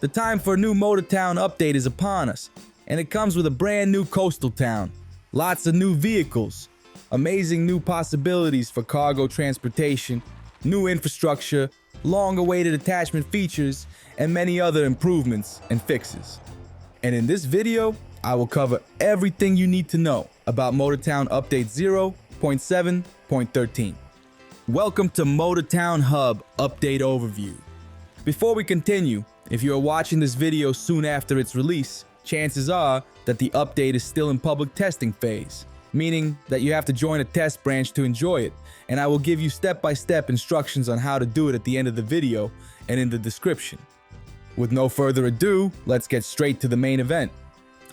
The time for a new Motortown update is upon us, and it comes with a brand new coastal town, lots of new vehicles, amazing new possibilities for cargo transportation, new infrastructure, long-awaited attachment features, and many other improvements and fixes. And in this video, I will cover everything you need to know about Motortown Update 0.7.13. Welcome to Motortown Hub Update Overview. Before we continue, if you are watching this video soon after its release, chances are that the update is still in public testing phase, meaning that you have to join a test branch to enjoy it, and I will give you step-by-step instructions on how to do it at the end of the video and in the description. With no further ado, let's get straight to the main event.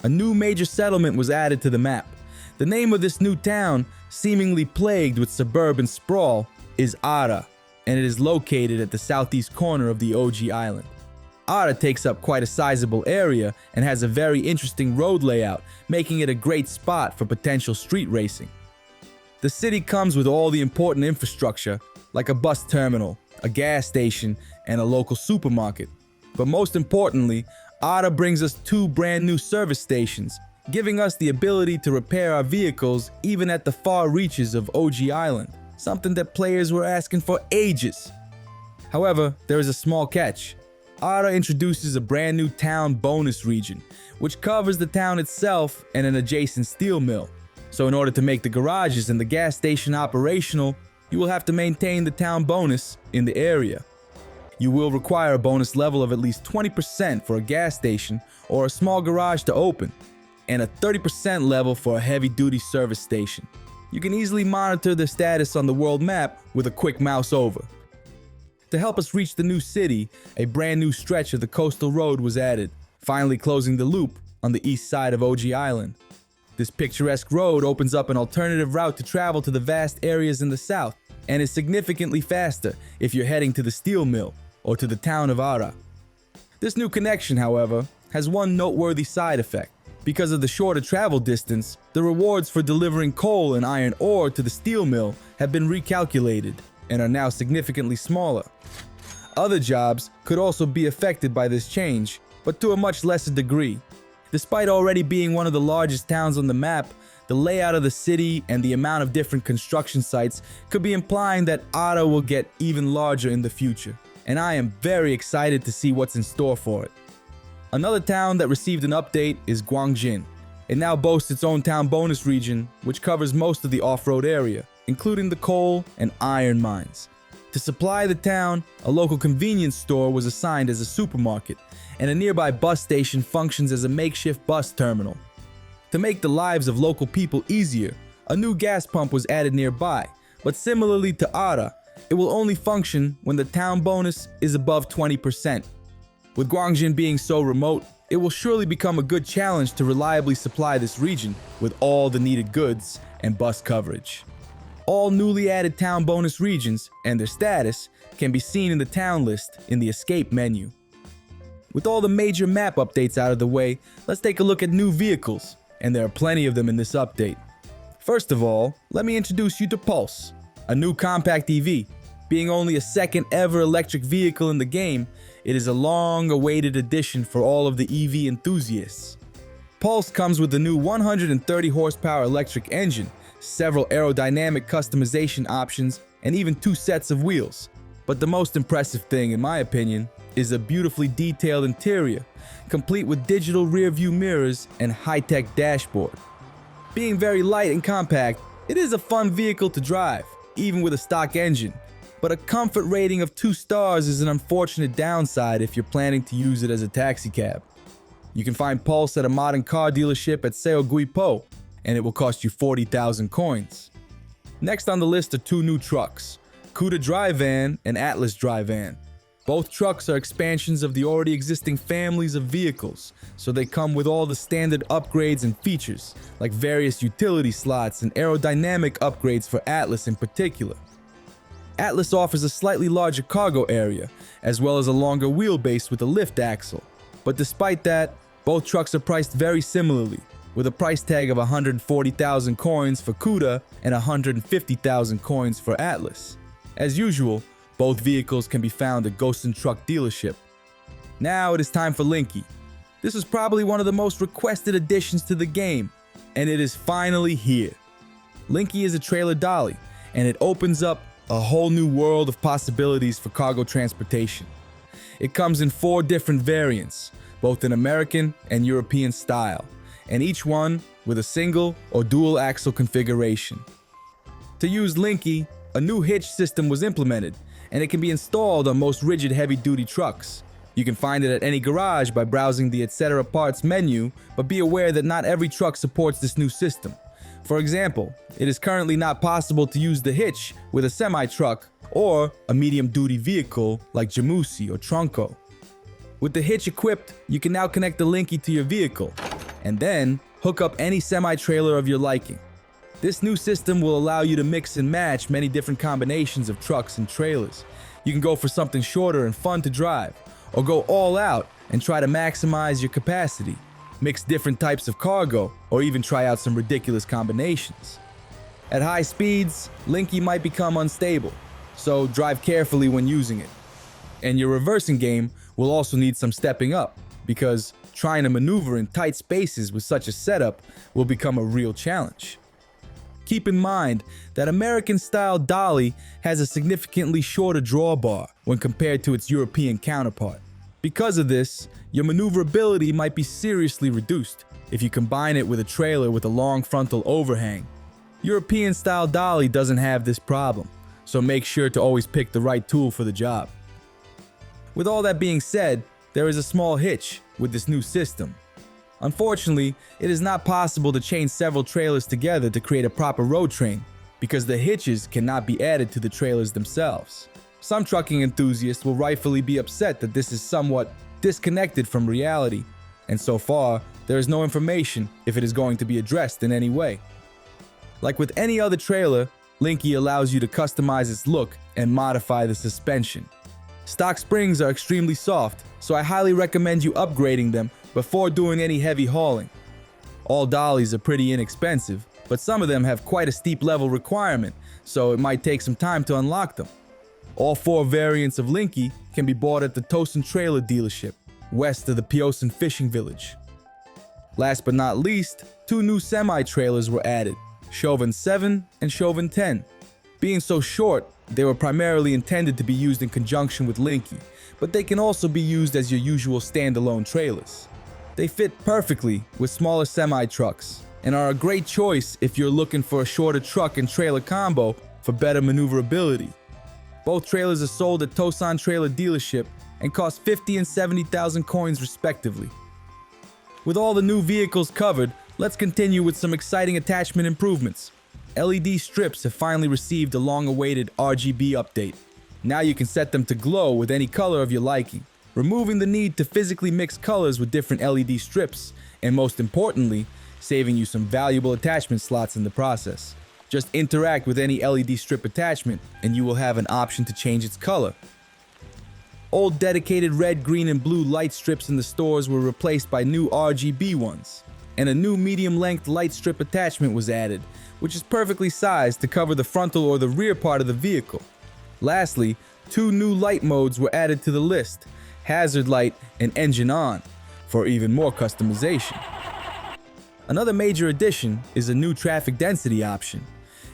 A new major settlement was added to the map. The name of this new town, seemingly plagued with suburban sprawl, is Ara, and it is located at the southeast corner of the OG island. Ara takes up quite a sizable area and has a very interesting road layout, making it a great spot for potential street racing. The city comes with all the important infrastructure, like a bus terminal, a gas station, and a local supermarket. But most importantly, Ara brings us 2 brand new service stations, giving us the ability to repair our vehicles even at the far reaches of OG Island, something that players were asking for ages. However, there is a small catch. Ara introduces a brand new town bonus region, which covers the town itself and an adjacent steel mill. So in order to make the garages and the gas station operational, you will have to maintain the town bonus in the area. You will require a bonus level of at least 20% for a gas station or a small garage to open, and a 30% level for a heavy-duty service station. You can easily monitor the status on the world map with a quick mouse over. To help us reach the new city, a brand new stretch of the coastal road was added, finally closing the loop on the east side of OG Island. This picturesque road opens up an alternative route to travel to the vast areas in the south, and is significantly faster if you're heading to the steel mill or to the town of Ara. This new connection, however, has one noteworthy side effect. Because of the shorter travel distance, the rewards for delivering coal and iron ore to the steel mill have been recalculated and are now significantly smaller. Other jobs could also be affected by this change, but to a much lesser degree. Despite already being one of the largest towns on the map, the layout of the city and the amount of different construction sites could be implying that Ara will get even larger in the future, and I am very excited to see what's in store for it. Another town that received an update is Gwangjin. It now boasts its own town bonus region, which covers most of the off-road area, including the coal and iron mines. To supply the town, a local convenience store was assigned as a supermarket, and a nearby bus station functions as a makeshift bus terminal. To make the lives of local people easier, a new gas pump was added nearby, but similarly to Ara, it will only function when the town bonus is above 20%. With Gwangjin being so remote, it will surely become a good challenge to reliably supply this region with all the needed goods and bus coverage. All newly added town bonus regions and their status can be seen in the town list in the escape menu. With all the major map updates out of the way, let's take a look at new vehicles, and there are plenty of them in this update. First of all, let me introduce you to Pulse, a new compact EV. Being only a second ever electric vehicle in the game, it is a long-awaited addition for all of the EV enthusiasts. Pulse comes with a new 130 horsepower electric engine, several aerodynamic customization options, and even 2 sets of wheels. But the most impressive thing, in my opinion, is a beautifully detailed interior, complete with digital rear-view mirrors and high-tech dashboard. Being very light and compact, it is a fun vehicle to drive, even with a stock engine. But a comfort rating of 2 stars is an unfortunate downside if you're planning to use it as a taxi cab. You can find Pulse at a modern car dealership at Seo Gui Po, and it will cost you 40,000 coins. Next on the list are 2 new trucks, Kuda dry van and Atlas dry van. Both trucks are expansions of the already existing families of vehicles, so they come with all the standard upgrades and features, like various utility slots and aerodynamic upgrades for Atlas in particular. Atlas offers a slightly larger cargo area, as well as a longer wheelbase with a lift axle. But despite that, both trucks are priced very similarly, with a price tag of 140,000 coins for Kuda and 150,000 coins for Atlas. As usual, both vehicles can be found at Ghost & Truck dealership. Now it is time for Linky. This was probably one of the most requested additions to the game, and it is finally here. Linky is a trailer dolly, and it opens up a whole new world of possibilities for cargo transportation. It comes in 4 different variants, both in American and European style, and each one with a single or dual axle configuration. To use Linky, a new hitch system was implemented, and it can be installed on most rigid heavy-duty trucks. You can find it at any garage by browsing the Etc. Parts menu, but be aware that not every truck supports this new system. For example, it is currently not possible to use the hitch with a semi-truck or a medium-duty vehicle like Jamusi or Trunco. With the hitch equipped, you can now connect the Linky to your vehicle, and then hook up any semi-trailer of your liking. This new system will allow you to mix and match many different combinations of trucks and trailers. You can go for something shorter and fun to drive, or go all out and try to maximize your capacity, mix different types of cargo, or even try out some ridiculous combinations. At high speeds, Linky might become unstable, so drive carefully when using it. And your reversing game will also need some stepping up, because trying to maneuver in tight spaces with such a setup will become a real challenge. Keep in mind that American-style dolly has a significantly shorter drawbar when compared to its European counterpart. Because of this, your maneuverability might be seriously reduced if you combine it with a trailer with a long frontal overhang. European-style dolly doesn't have this problem, so make sure to always pick the right tool for the job. With all that being said, there is a small hitch with this new system. Unfortunately, it is not possible to chain several trailers together to create a proper road train, because the hitches cannot be added to the trailers themselves. Some trucking enthusiasts will rightfully be upset that this is somewhat disconnected from reality, and so far, there is no information if it is going to be addressed in any way. Like with any other trailer, Linky allows you to customize its look and modify the suspension. Stock springs are extremely soft, so I highly recommend you upgrading them before doing any heavy hauling. All dollies are pretty inexpensive, but some of them have quite a steep level requirement, so it might take some time to unlock them. All 4 variants of Linky can be bought at the Tosin Trailer dealership, west of the Piosin Fishing Village. Last but not least, 2 new semi-trailers were added, Chauvin 7 and Chauvin 10. Being so short, they were primarily intended to be used in conjunction with Linky, but they can also be used as your usual standalone trailers. They fit perfectly with smaller semi-trucks and are a great choice if you're looking for a shorter truck and trailer combo for better maneuverability. Both trailers are sold at Tosin Trailer dealership and cost 50 and 70,000 coins respectively. With all the new vehicles covered, let's continue with some exciting attachment improvements. LED strips have finally received a long-awaited RGB update. Now you can set them to glow with any color of your liking, removing the need to physically mix colors with different LED strips, and most importantly, saving you some valuable attachment slots in the process. Just interact with any LED strip attachment and you will have an option to change its color. Old dedicated red, green, and blue light strips in the stores were replaced by new RGB ones, and a new medium-length light strip attachment was added, which is perfectly sized to cover the frontal or the rear part of the vehicle. Lastly, 2 new light modes were added to the list, hazard light and engine on, for even more customization. Another major addition is a new traffic density option.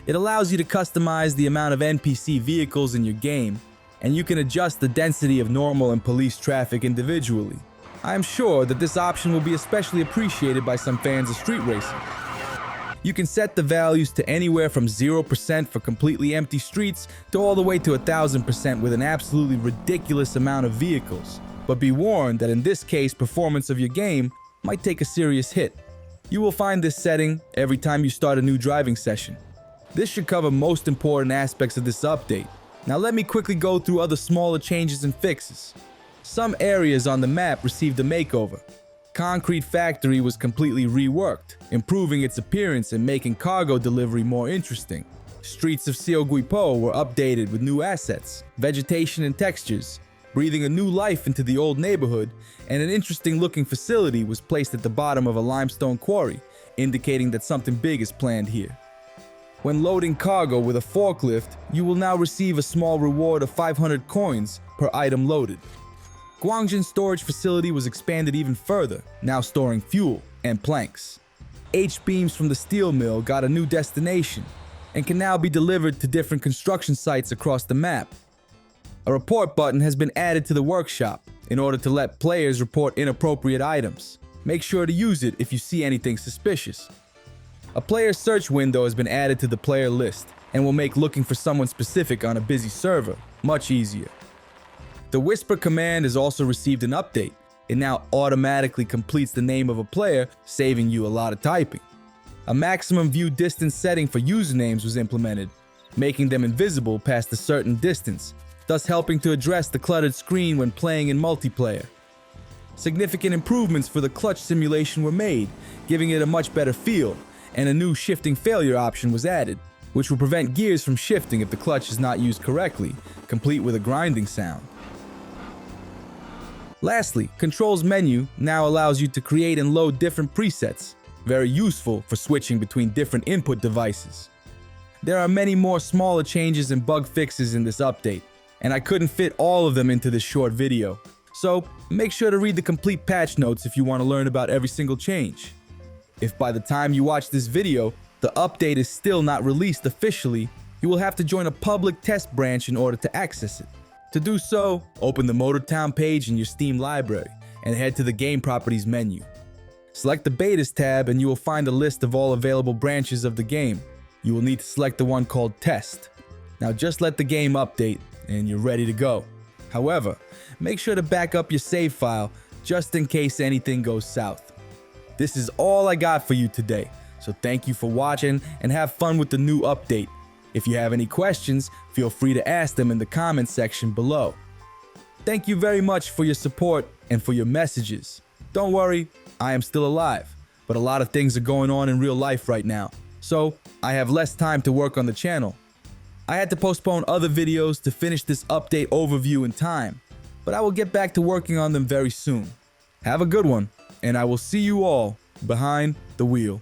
It allows you to customize the amount of NPC vehicles in your game, and you can adjust the density of normal and police traffic individually. I am sure that this option will be especially appreciated by some fans of street racing. You can set the values to anywhere from 0% for completely empty streets to all the way to 1000% with an absolutely ridiculous amount of vehicles. But be warned that in this case, performance of your game might take a serious hit. You will find this setting every time you start a new driving session. This should cover most important aspects of this update. Now let me quickly go through other smaller changes and fixes. Some areas on the map received a makeover. Concrete Factory was completely reworked, improving its appearance and making cargo delivery more interesting. Streets of Seoguipo were updated with new assets, vegetation and textures, breathing a new life into the old neighborhood, and an interesting looking facility was placed at the bottom of a limestone quarry, indicating that something big is planned here. When loading cargo with a forklift, you will now receive a small reward of 500 coins per item loaded. Gwangjin storage facility was expanded even further, now storing fuel and planks. H-beams from the steel mill got a new destination and can now be delivered to different construction sites across the map. A report button has been added to the workshop in order to let players report inappropriate items. Make sure to use it if you see anything suspicious. A player search window has been added to the player list and will make looking for someone specific on a busy server much easier. The Whisper command has also received an update. It now automatically completes the name of a player, saving you a lot of typing. A maximum view distance setting for usernames was implemented, making them invisible past a certain distance, thus helping to address the cluttered screen when playing in multiplayer. Significant improvements for the clutch simulation were made, giving it a much better feel, and a new shifting failure option was added, which will prevent gears from shifting if the clutch is not used correctly, complete with a grinding sound. Lastly, Controls menu now allows you to create and load different presets, very useful for switching between different input devices. There are many more smaller changes and bug fixes in this update, and I couldn't fit all of them into this short video. So make sure to read the complete patch notes if you want to learn about every single change. If by the time you watch this video, the update is still not released officially, you will have to join a public test branch in order to access it. To do so, open the Motortown page in your Steam library and head to the Game Properties menu. Select the Betas tab and you will find a list of all available branches of the game. You will need to select the one called Test. Now just let the game update and you're ready to go. However, make sure to back up your save file just in case anything goes south. This is all I got for you today, so thank you for watching and have fun with the new update. If you have any questions, feel free to ask them in the comments section below. Thank you very much for your support and for your messages. Don't worry, I am still alive, but a lot of things are going on in real life right now, so I have less time to work on the channel. I had to postpone other videos to finish this update overview in time, but I will get back to working on them very soon. Have a good one, and I will see you all behind the wheel.